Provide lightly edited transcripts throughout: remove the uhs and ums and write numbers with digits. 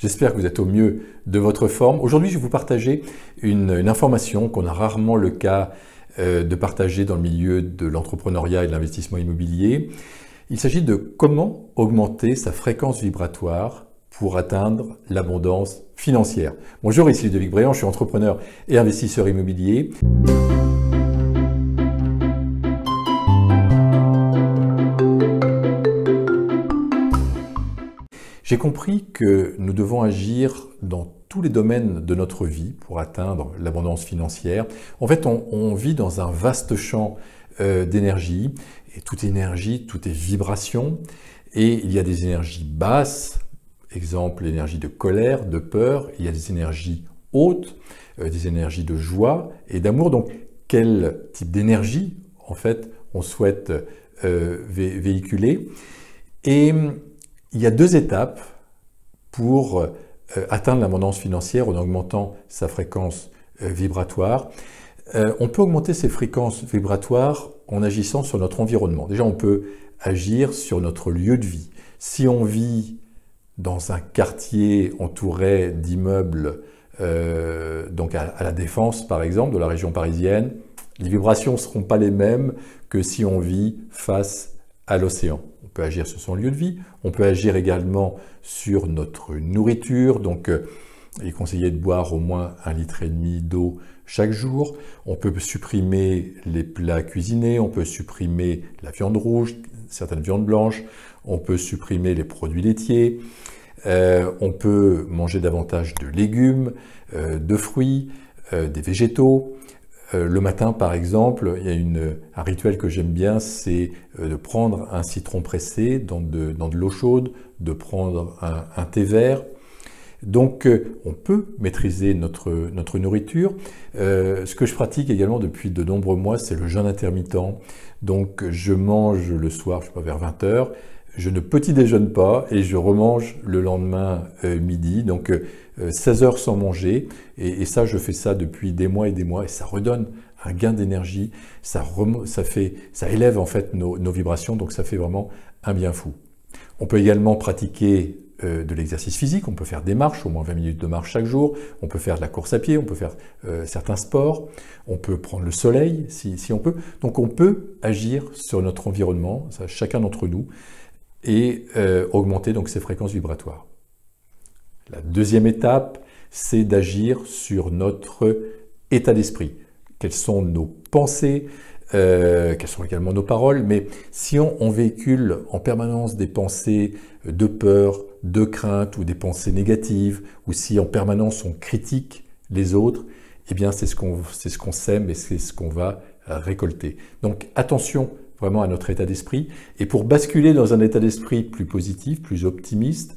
J'espère que vous êtes au mieux de votre forme. Aujourd'hui, je vais vous partager une information qu'on a rarement le cas de partager dans le milieu de l'entrepreneuriat et de l'investissement immobilier. Il s'agit de comment augmenter sa fréquence vibratoire pour atteindre l'abondance financière. Bonjour, ici Ludovic Bréant, je suis entrepreneur et investisseur immobilier. J'ai compris que nous devons agir dans tous les domaines de notre vie pour atteindre l'abondance financière. En fait, on vit dans un vaste champ d'énergie, et toute énergie, tout est vibration, et il y a des énergies basses, exemple l'énergie de colère, de peur, il y a des énergies hautes, des énergies de joie et d'amour. Donc, quel type d'énergie, en fait, on souhaite véhiculer? Et il y a deux étapes pour atteindre l'abondance financière en augmentant sa fréquence vibratoire. On peut augmenter ses fréquences vibratoires en agissant sur notre environnement. Déjà, on peut agir sur notre lieu de vie. Si on vit dans un quartier entouré d'immeubles, donc à la Défense par exemple, de la région parisienne, les vibrations ne seront pas les mêmes que si on vit face à l'océan. On peut agir sur son lieu de vie, on peut agir également sur notre nourriture, donc il est conseillé de boire au moins 1,5 litre d'eau chaque jour. On peut supprimer les plats cuisinés, on peut supprimer la viande rouge, certaines viandes blanches, on peut supprimer les produits laitiers, on peut manger davantage de légumes, de fruits, des végétaux. Le matin, par exemple, il y a un rituel que j'aime bien, c'est de prendre un citron pressé dans de l'eau chaude, de prendre un thé vert. Donc, on peut maîtriser notre nourriture. Ce que je pratique également depuis de nombreux mois, c'est le jeûne intermittent. Donc, je mange le soir, je sais pas, vers 20 h. Je ne petit déjeune pas et je remange le lendemain midi. Donc, 16 heures sans manger. Et ça, je fais ça depuis des mois et ça redonne un gain d'énergie. Ça élève en fait nos vibrations. Donc, ça fait vraiment un bien fou. On peut également pratiquer de l'exercice physique, on peut faire des marches, au moins 20 minutes de marche chaque jour, on peut faire de la course à pied, on peut faire certains sports, on peut prendre le soleil si on peut. Donc on peut agir sur notre environnement, ça, chacun d'entre nous, et augmenter donc ses fréquences vibratoires. La deuxième étape, c'est d'agir sur notre état d'esprit. Quelles sont nos pensées, quelles sont également nos paroles, mais si on véhicule en permanence des pensées de peur, de crainte ou des pensées négatives, ou si en permanence on critique les autres, eh bien c'est ce qu'on sème et c'est ce qu'on va récolter. Donc attention vraiment à notre état d'esprit, et pour basculer dans un état d'esprit plus positif, plus optimiste,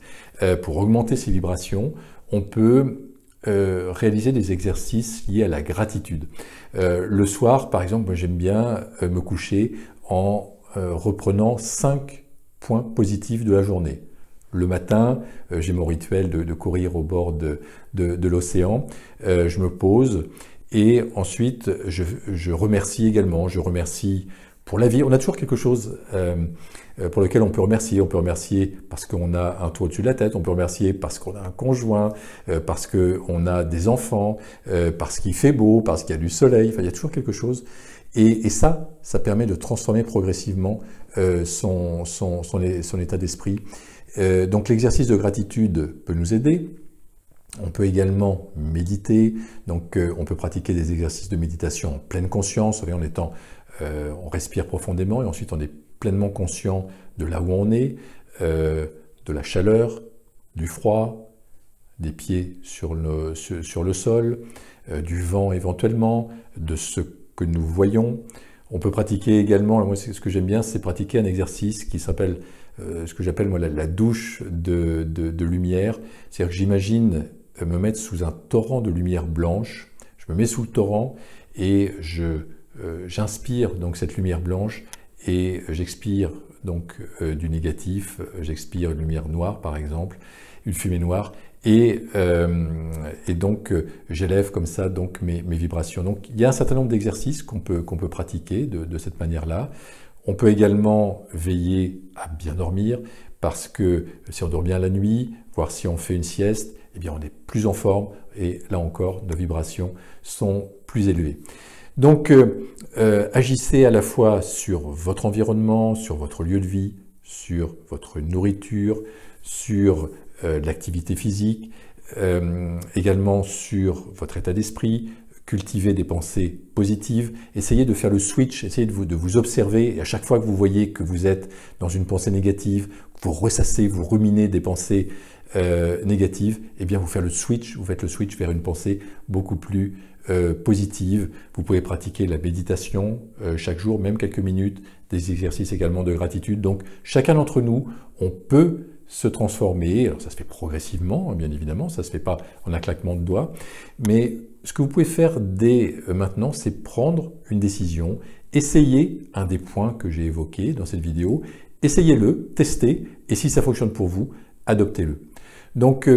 pour augmenter ses vibrations, on peut réaliser des exercices liés à la gratitude. Le soir, par exemple, moi j'aime bien me coucher en reprenant 5 points positifs de la journée. Le matin, j'ai mon rituel de courir au bord de l'océan. Je me pose et ensuite je remercie également. Je remercie pour la vie. On a toujours quelque chose pour lequel on peut remercier. On peut remercier parce qu'on a un toit au-dessus de la tête. On peut remercier parce qu'on a un conjoint, parce qu'on a des enfants, parce qu'il fait beau, parce qu'il y a du soleil. Enfin, il y a toujours quelque chose. Et ça permet de transformer progressivement son état d'esprit. Donc l'exercice de gratitude peut nous aider. On peut également méditer, donc on peut pratiquer des exercices de méditation en pleine conscience, on respire profondément et ensuite on est pleinement conscient de là où on est, de la chaleur, du froid, des pieds sur le sol, du vent éventuellement, de ce que nous voyons. On peut pratiquer également, moi ce que j'aime bien, c'est pratiquer un exercice qui s'appelle ce que j'appelle moi la douche de lumière. C'est-à-dire que j'imagine me mettre sous un torrent de lumière blanche. Je me mets sous le torrent et j'inspire donc cette lumière blanche et j'expire donc du négatif. J'expire une lumière noire par exemple, une fumée noire. Et donc j'élève comme ça donc mes vibrations. Donc il y a un certain nombre d'exercices qu'on peut pratiquer de cette manière-là. On peut également veiller à bien dormir parce que si on dort bien la nuit, voire si on fait une sieste, eh bien on est plus en forme et là encore, nos vibrations sont plus élevées. Donc, agissez à la fois sur votre environnement, sur votre lieu de vie, sur votre nourriture, sur l'activité physique, également sur votre état d'esprit, cultivez des pensées positives, essayez de faire le switch, essayez de vous observer, et à chaque fois que vous voyez que vous êtes dans une pensée négative, vous ressassez, vous ruminez des pensées négatives, eh bien vous faites le switch vers une pensée beaucoup plus positive. Vous pouvez pratiquer la méditation chaque jour, même quelques minutes, des exercices également de gratitude. Donc chacun d'entre nous, on peut se transformer. Alors ça se fait progressivement, bien évidemment, ça ne se fait pas en un claquement de doigts, mais ce que vous pouvez faire dès maintenant, c'est prendre une décision, essayez un des points que j'ai évoqués dans cette vidéo, essayez-le, testez, et si ça fonctionne pour vous, adoptez-le. Donc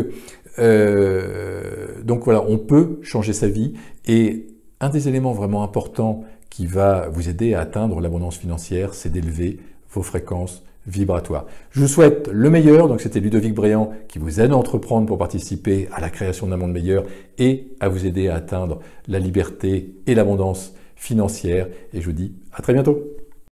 voilà, on peut changer sa vie, et un des éléments vraiment importants qui va vous aider à atteindre l'abondance financière, c'est d'élever vos fréquences vibratoires. Je vous souhaite le meilleur. Donc c'était Ludovic Bréant qui vous aide à entreprendre pour participer à la création d'un monde meilleur et à vous aider à atteindre la liberté et l'abondance financière. Et je vous dis à très bientôt.